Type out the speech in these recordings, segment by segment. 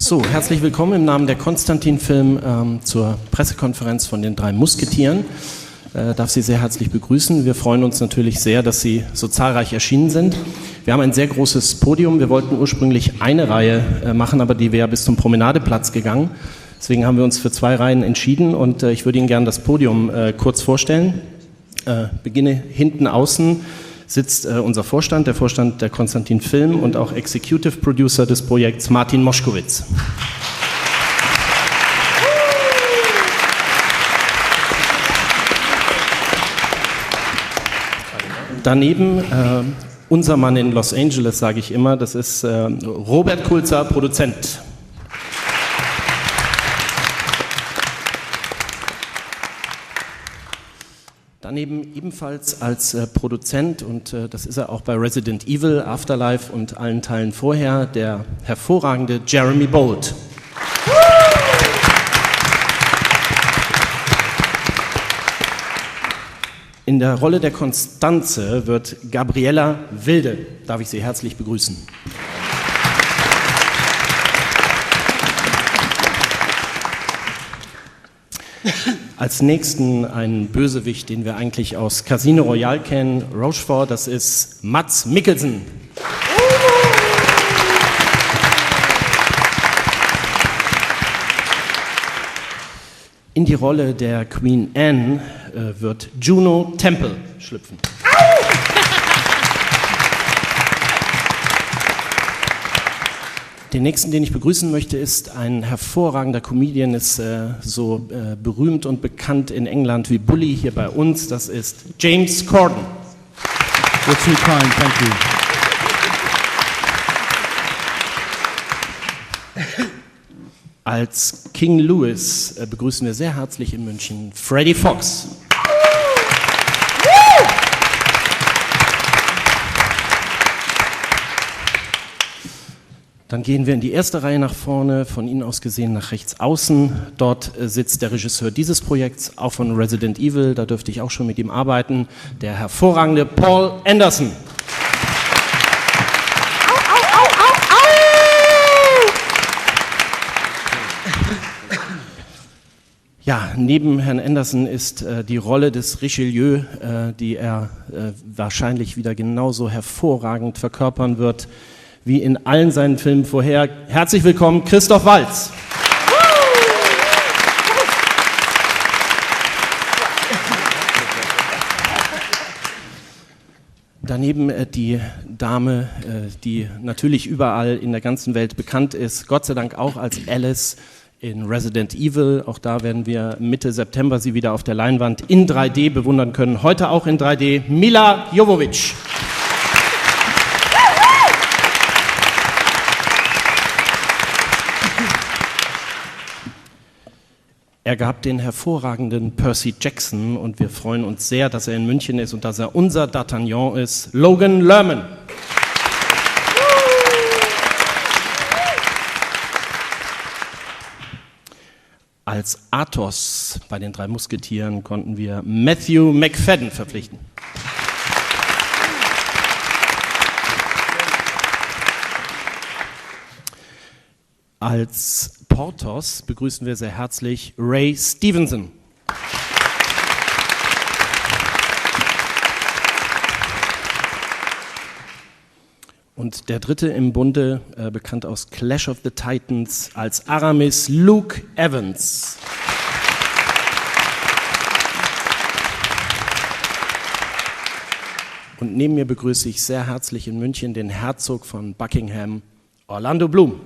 So, herzlich willkommen im Namen der Konstantin Film zur Pressekonferenz von den drei Musketieren. Darf Sie sehr herzlich begrüßen. Wir freuen uns natürlich sehr, dass Sie so zahlreich erschienen sind. Wir haben ein sehr großes Podium. Wir wollten ursprünglich eine Reihe machen, aber die wäre bis zum Promenadeplatz gegangen. Deswegen haben wir uns für 2 Reihen entschieden und ich würde Ihnen gerne das Podium kurz vorstellen. Beginne hinten außen sitzt unser Vorstand, der Vorstand der Konstantin Film und auch Executive Producer des Projekts Martin Moschkowitz. Daneben unser Mann in Los Angeles, sage ich immer, das ist Robert Kulzer, Produzent. Daneben ebenfalls als Produzent, und das ist er auch bei Resident Evil, Afterlife und allen Teilen vorher, der hervorragende Jeremy Bolt. In der Rolle der Konstanze wird Gabriella Wilde. Darf ich Sie herzlich begrüßen. Als nächsten einen Bösewicht, den wir eigentlich aus Casino Royale kennen, Rochefort, das ist Mads Mikkelsen. In die Rolle der Queen Anne wird Juno Temple schlüpfen. Den nächsten, den ich begrüßen möchte, ist ein hervorragender Comedian, ist so berühmt und bekannt in England wie Bully hier bei uns. Das ist James Corden. You're too kind, thank you. Als King Louis begrüßen wir sehr herzlich in München Freddie Fox. Dann gehen wir in die erste Reihe nach vorne, von Ihnen aus gesehen nach rechts außen. Dort sitzt der Regisseur dieses Projekts, auch von Resident Evil, da dürfte ich auch schon mit ihm arbeiten, der hervorragende Paul Anderson. Ja, neben Herrn Anderson ist die Rolle des Richelieu, die er wahrscheinlich wieder genauso hervorragend verkörpern wird, wie in allen seinen Filmen vorher. Herzlich willkommen, Christoph Waltz. Daneben die Dame, die natürlich überall in der ganzen Welt bekannt ist, Gott sei Dank auch als Alice in Resident Evil. Auch da werden wir Mitte September sie wieder auf der Leinwand in 3D bewundern können. Heute auch in 3D, Mila Jovovich. Er gab den hervorragenden Percy Jackson und wir freuen uns sehr, dass er in München ist und dass er unser D'Artagnan ist, Logan Lerman. Als Athos bei den drei Musketieren konnten wir Matthew McFadden verpflichten. Als Porthos begrüßen wir sehr herzlich Ray Stevenson. Und der dritte im Bunde, bekannt aus Clash of the Titans, als Aramis Luke Evans. Und neben mir begrüße ich sehr herzlich in München den Herzog von Buckingham, Orlando Bloom.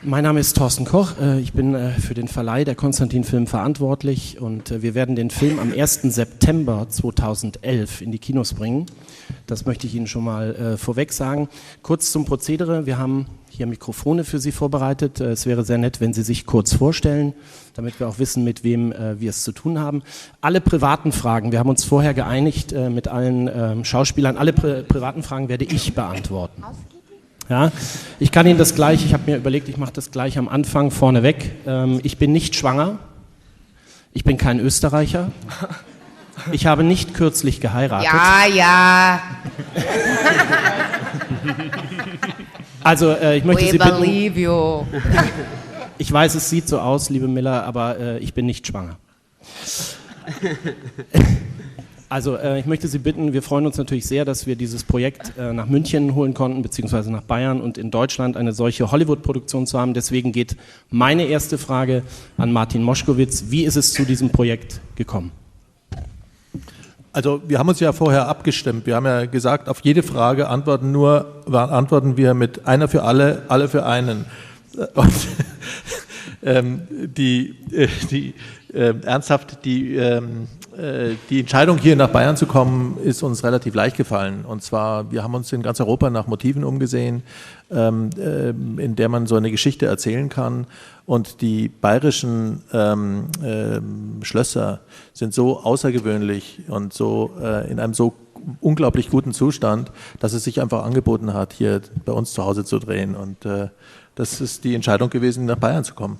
Mein Name ist Thorsten Koch, ich bin für den Verleih der Konstantin Film verantwortlich und wir werden den Film am 1. September 2011 in die Kinos bringen. Das möchte ich Ihnen schon mal vorweg sagen. Kurz zum Prozedere, wir haben hier Mikrofone für Sie vorbereitet. Es wäre sehr nett, wenn Sie sich kurz vorstellen, damit wir auch wissen, mit wem wir es zu tun haben. Alle privaten Fragen, wir haben uns vorher geeinigt mit allen Schauspielern, alle privaten Fragen werde ich beantworten. Ja, ich kann Ihnen das gleich, ich habe mir überlegt, ich mache das gleich am Anfang vorneweg. Ich bin nicht schwanger, ich bin kein Österreicher Ich habe nicht kürzlich geheiratet. Ja. Also ich möchte We Sie bitten, believe you. ich weiß, es sieht so aus, liebe Miller, aber ich bin nicht schwanger. Also ich möchte Sie bitten, wir freuen uns natürlich sehr, dass wir dieses Projekt nach München holen konnten, beziehungsweise nach Bayern und in Deutschland eine solche Hollywood-Produktion zu haben. Deswegen geht meine erste Frage an Martin Moschkowitz. Wie ist es zu diesem Projekt gekommen? Also wir haben uns ja vorher abgestimmt. Wir haben ja gesagt, auf jede Frage antworten wir mit einer für alle, alle für einen. Und ernsthaft, die Entscheidung, hier nach Bayern zu kommen, ist uns relativ leicht gefallen. Und zwar, wir haben uns in ganz Europa nach Motiven umgesehen, in der man so eine Geschichte erzählen kann. Und die bayerischen Schlösser sind so außergewöhnlich und so in einem so unglaublich guten Zustand, dass es sich einfach angeboten hat, hier bei uns zu Hause zu drehen. Und das ist die Entscheidung gewesen, nach Bayern zu kommen.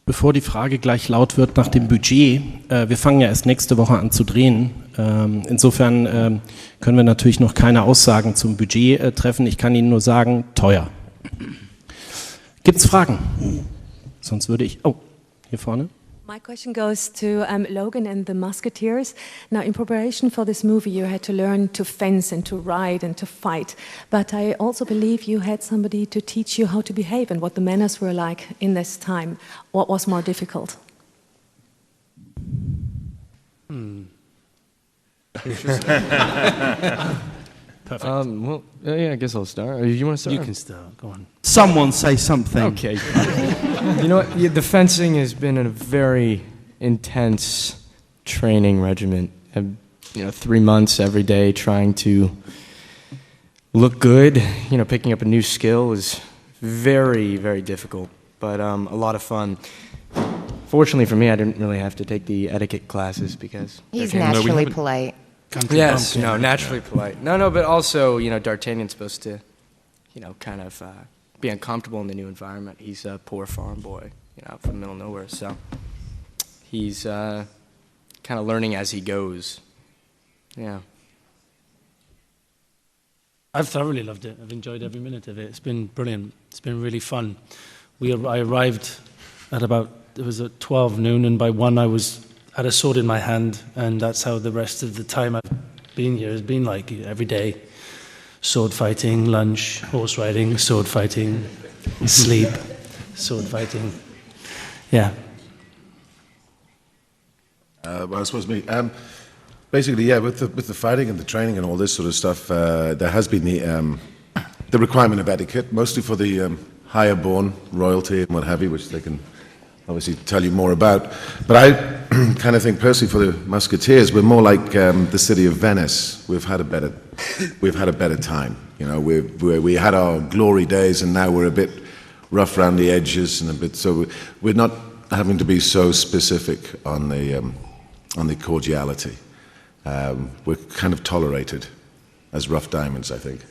Bevor die Frage gleich laut wird nach dem Budget, wir fangen ja erst nächste Woche an zu drehen. Insofern können wir natürlich noch keine Aussagen zum Budget treffen. Ich kann Ihnen nur sagen, teuer. Gibt's Fragen? Sonst würde ich... Oh, hier vorne. My question goes to Logan and the Musketeers. Now, in preparation for this movie, you had to learn to fence and to ride and to fight. But I also believe you had somebody to teach you how to behave and what the manners were like in this time. What was more difficult? Perfect. Well, yeah, I guess I'll start. You want to start? You can start. Go on. Someone say something. Okay. You know what? Yeah, the fencing has been a very intense training regimen. 3 months every day trying to look good. Picking up a new skill is very, very difficult, but a lot of fun. Fortunately for me, I didn't really have to take the etiquette classes because He's naturally polite. yes, naturally polite. No, but also, D'Artagnan's supposed to, kind of be uncomfortable in the new environment. He's a poor farm boy, out from the middle of nowhere, so he's kind of learning as he goes. Yeah. I've thoroughly loved it. I've enjoyed every minute of it. It's been brilliant. It's been really fun. I arrived at it was at 12 noon, and by 1 I had a sword in my hand, and that's how the rest of the time I've been here has been like every day. Sword fighting, lunch, horse riding, sword fighting, sleep, sword fighting. Yeah. Well, I suppose me. Basically, yeah, with the fighting and the training and all this sort of stuff, there has been the requirement of etiquette, mostly for the higher born royalty and what have you, which they can obviously tell you more about. But I kind of think personally for the Musketeers, we're more like the city of Venice. We've had a better time. We had our glory days, and now we're a bit rough around the edges and a bit. So we're not having to be so specific on the cordiality. We're kind of tolerated as rough diamonds, I think.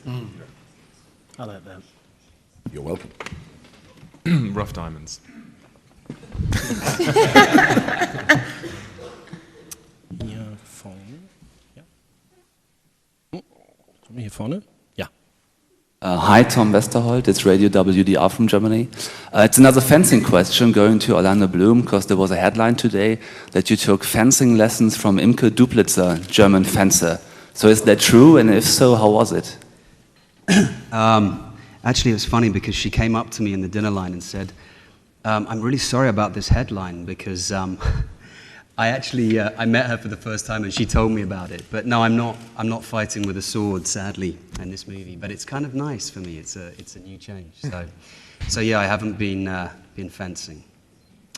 I like that. You're welcome. Rough diamonds. Hier vorne. Ja. Hier vorne? Ja. Hi, Tom Westerholt. It's Radio WDR from Germany. It's another fencing question going to Orlando Bloom, because there was a headline today that you took fencing lessons from Imke Duplitzer, German fencer. So is that true? And if so, how was it? Actually, it was funny because she came up to me in the dinner line and said, I'm really sorry about this headline because I met her for the first time and she told me about it. But no, I'm not fighting with a sword, sadly, in this movie. But it's kind of nice for me. It's a new change. So yeah, I haven't been fencing.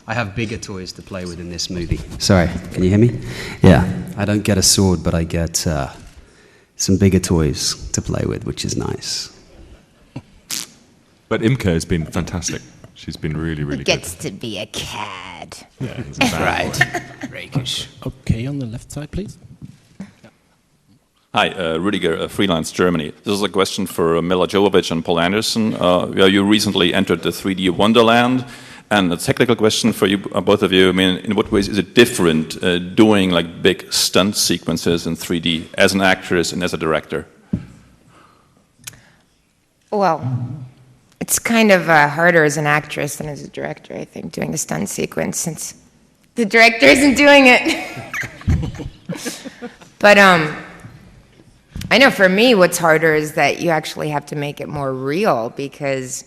I have bigger toys to play with in this movie. Sorry, can you hear me? Yeah, I don't get a sword, but I get some bigger toys to play with, which is nice. But Imke has been fantastic. She's been really, really good. Gets to be a cad. Yeah, he's a bad boy. Rakish. Okay, on the left side, please. Hi, Rüdiger, Freelance Germany. This is a question for Mila Jovovich and Paul Anderson. You recently entered the 3D Wonderland. And a technical question for you, both of you. I mean, in what ways is it different doing like big stunt sequences in 3D as an actress and as a director? Well, it's kind of harder as an actress than as a director, I think, doing the stunt sequence, since the director isn't doing it. But I know for me what's harder is that you actually have to make it more real, because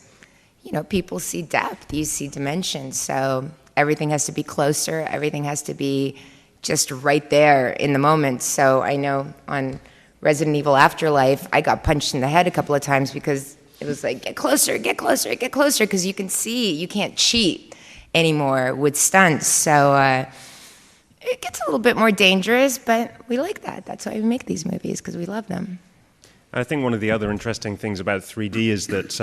people see depth, you see dimension, so everything has to be closer, everything has to be just right there in the moment. So I know on Resident Evil Afterlife, I got punched in the head a couple of times because it was like, get closer, get closer, get closer, because you can see, you can't cheat anymore with stunts. So it gets a little bit more dangerous, but we like that. That's why we make these movies, because we love them. I think one of the other interesting things about 3D is that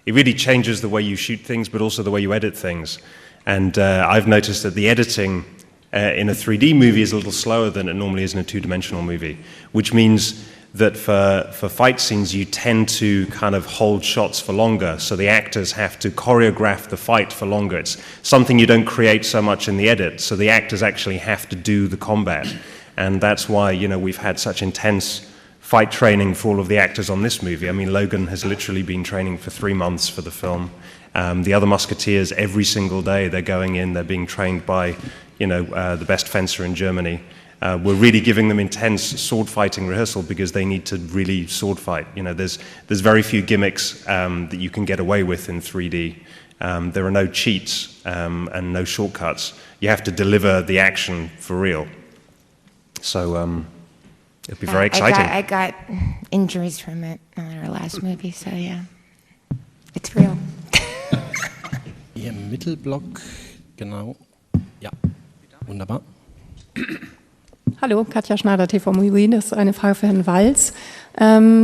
it really changes the way you shoot things, but also the way you edit things. And I've noticed that the editing in a 3D movie is a little slower than it normally is in a two-dimensional movie, which means that for fight scenes, you tend to kind of hold shots for longer, so the actors have to choreograph the fight for longer. It's something you don't create so much in the edit, so the actors actually have to do the combat. And that's why, we've had such intense fight training for all of the actors on this movie. I mean, Logan has literally been training for 3 months for the film. The other Musketeers, every single day, they're going in, they're being trained by, the best fencer in Germany. We're really giving them intense sword fighting rehearsal because they need to really sword fight. There's very few gimmicks that you can get away with in 3D. There are no cheats and no shortcuts. You have to deliver the action for real. So it'll be very exciting. I got injuries from it on our last movie, so yeah, it's real. Hier im Mittelblock, genau. Ja, wunderbar. Hallo, Katja Schneider, TV Movie. Das ist eine Frage für Herrn Walz.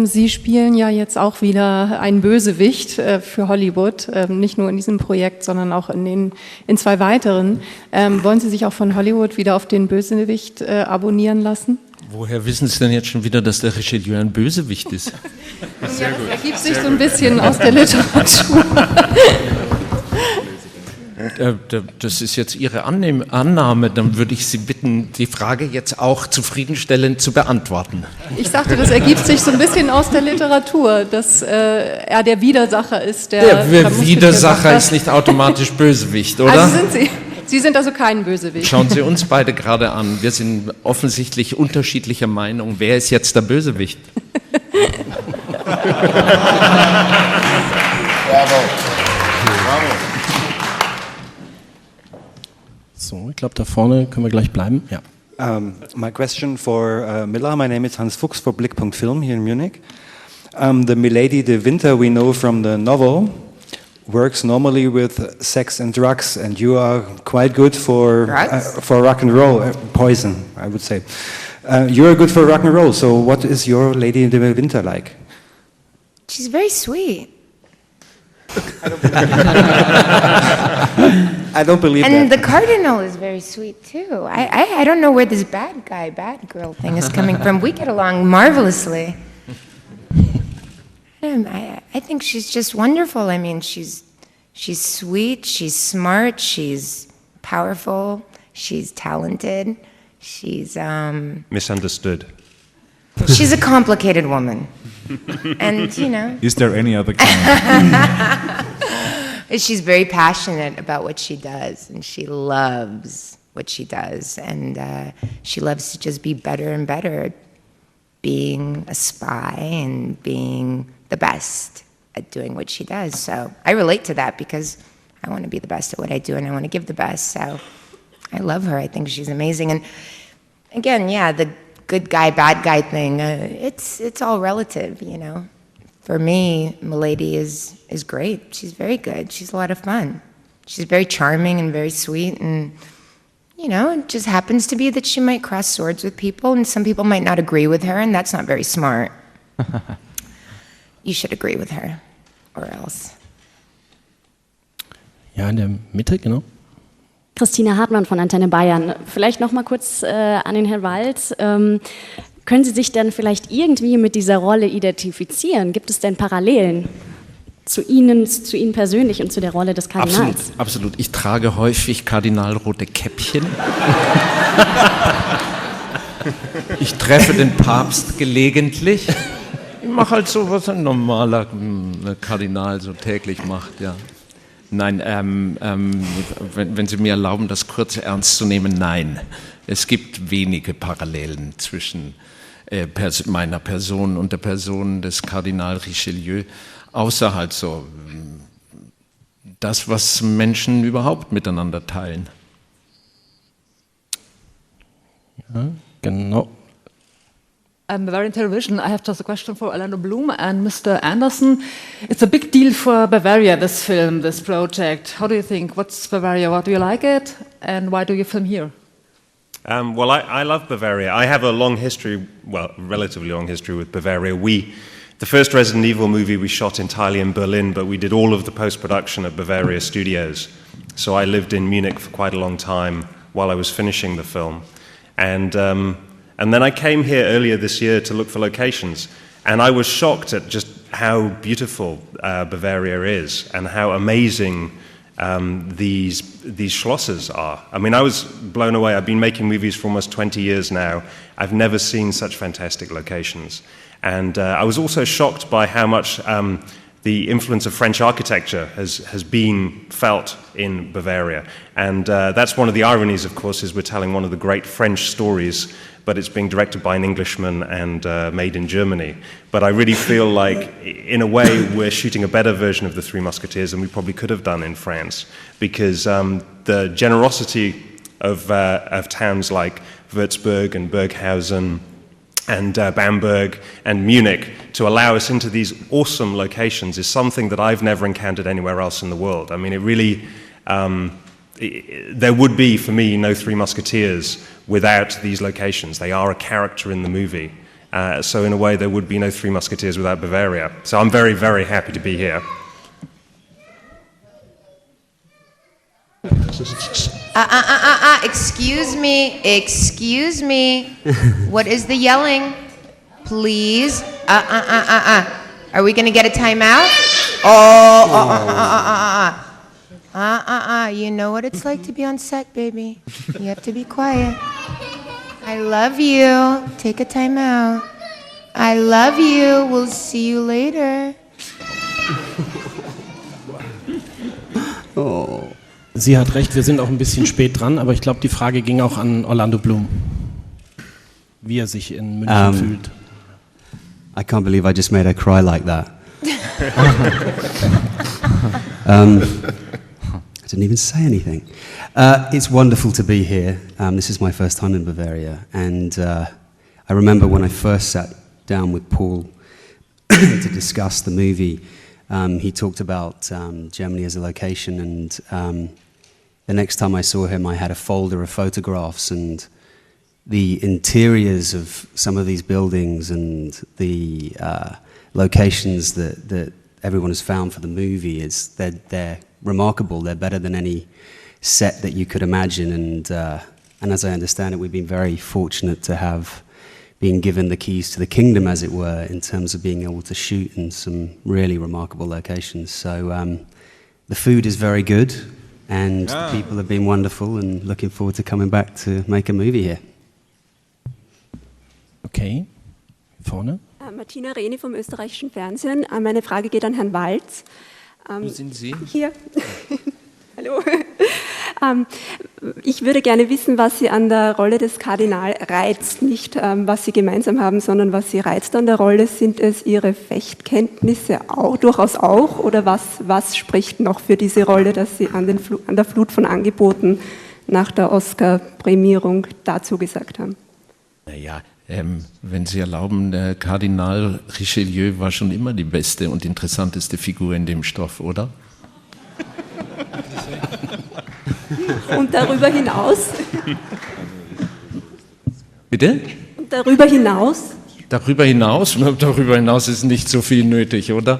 Sie spielen ja jetzt auch wieder einen Bösewicht für Hollywood, nicht nur in diesem Projekt, sondern auch in 2 weiteren. Wollen Sie sich auch von Hollywood wieder auf den Bösewicht abonnieren lassen? Woher wissen Sie denn jetzt schon wieder, dass der Richelieu ein Bösewicht ist? Sehr gut. Das ergibt sich so ein bisschen aus der Literatur. Das ist jetzt Ihre Annahme, dann würde ich Sie bitten, die Frage jetzt auch zufriedenstellend zu beantworten. Ich sagte, das ergibt sich so ein bisschen aus der Literatur, dass er der Widersacher ist. Der Widersacher ist nicht automatisch Bösewicht, oder? Also Sie sind also kein Bösewicht. Schauen Sie uns beide gerade an. Wir sind offensichtlich unterschiedlicher Meinung. Wer ist jetzt der Bösewicht? Bravo. Bravo. So, ich glaube, da vorne können wir gleich bleiben. Ja. My question for Miller. My name is Hans Fuchs for Blickpunkt-Film here in Munich. The Milady de Winter we know from the novel works normally with sex and drugs, and you are quite good for rock and roll, poison, I would say. You are good for rock and roll, so what is your Lady de Winter like? She's very sweet. I don't believe that. And the Cardinal is very sweet too. I don't know where this bad guy, bad girl thing is coming from. We get along marvelously. I think she's just wonderful. I mean, she's sweet, she's smart, she's powerful, she's talented, she's Misunderstood. She's a complicated woman. And, Is there any other kind? She's very passionate about what she does, and she loves what she does, and she loves to just be better and better, being a spy and being the best at doing what she does. So I relate to that because I want to be the best at what I do, and I want to give the best. So I love her. I think she's amazing. And again, yeah, the good guy, bad guy thing, it's all relative, For me, Milady is great. She's very good. She's a lot of fun. She's very charming and very sweet, and it just happens to be that she might cross swords with people, and some people might not agree with her, and that's not very smart. You should agree with her, or else. Ja, in der Mitte, genau. Christina Hartmann von Antenne Bayern. Vielleicht noch mal kurz an den Herrn Walz. Können Sie sich denn vielleicht irgendwie mit dieser Rolle identifizieren? Gibt es denn Parallelen? zu Ihnen persönlich und zu der Rolle des Kardinals? Absolut, absolut. Ich trage häufig kardinalrote Käppchen. Ich treffe den Papst gelegentlich. Ich mache halt so, was ein normaler Kardinal so täglich macht, ja. Nein, wenn Sie mir erlauben, das kurz ernst zu nehmen, nein. Es gibt wenige Parallelen zwischen meiner Person und der Person des Kardinal Richelieu, außer halt so das, was Menschen überhaupt miteinander teilen. Ja, genau. Bavarian Television, I have just a question for Orlando Bloom and Mr. Anderson. It's a big deal for Bavaria, this film, this project. How do you think? What's Bavaria? What do you like it? And why do you film here? Well, I love Bavaria. I have a long history, well, relatively long history with Bavaria. The first Resident Evil movie we shot entirely in Berlin, but we did all of the post-production at Bavaria Studios. So I lived in Munich for quite a long time while I was finishing the film. And then I came here earlier this year to look for locations, and I was shocked at just how beautiful Bavaria is and how amazing these Schlosses are. I mean, I was blown away. I've been making movies for almost 20 years now. I've never seen such fantastic locations. And I was also shocked by how much the influence of French architecture has been felt in Bavaria. And that's one of the ironies, of course, is we're telling one of the great French stories, but it's being directed by an Englishman and made in Germany. But I really feel like, in a way, we're shooting a better version of The Three Musketeers than we probably could have done in France, because the generosity of towns like Würzburg and Burghausen and Bamberg and Munich to allow us into these awesome locations is something that I've never encountered anywhere else in the world. I mean, it really, there would be, for me, no Three Musketeers without these locations. They are a character in the movie. So in a way, there would be no Three Musketeers without Bavaria. So I'm very, very happy to be here. Excuse me. What is the yelling? Please. Are we going to get a timeout? You know what it's like to be on set, baby. You have to be quiet. I love you. Take a timeout. I love you. We'll see you later. Oh. Sie hat recht, wir sind auch ein bisschen spät dran, aber ich glaube, die Frage ging auch an Orlando Bloom, wie er sich in München fühlt. I can't believe I just made her cry like that. I didn't even say anything. It's wonderful to be here. This is my first time in Bavaria, and I remember when I first sat down with Paul to discuss the movie, he talked about Germany as a location, and the next time I saw him, I had a folder of photographs, and the interiors of some of these buildings and the locations that everyone has found for the movie, they're remarkable. They're better than any set that you could imagine, and as I understand it, we've been very fortunate to have been given the keys to the kingdom, as it were, in terms of being able to shoot in some really remarkable locations. So the food is very good, and the people have been wonderful, and looking forward to coming back to make a movie here. Okay, vorne. Martina Rehne vom österreichischen Fernsehen. Meine Frage geht an Herrn Walz. Wo sind Sie? Hier. Hallo. Ich würde gerne wissen, was Sie an der Rolle des Kardinal reizt. Nicht, was Sie gemeinsam haben, sondern was Sie reizt an der Rolle. Sind es Ihre Fechtkenntnisse auch, durchaus auch? Oder was spricht noch für diese Rolle, dass Sie an der Flut von Angeboten nach der Oscar-Prämierung dazu gesagt haben? Naja, wenn Sie erlauben, der Kardinal Richelieu war schon immer die beste und interessanteste Figur in dem Stoff, oder? Und darüber hinaus? Bitte? Und darüber hinaus? Darüber hinaus ist nicht so viel nötig, oder?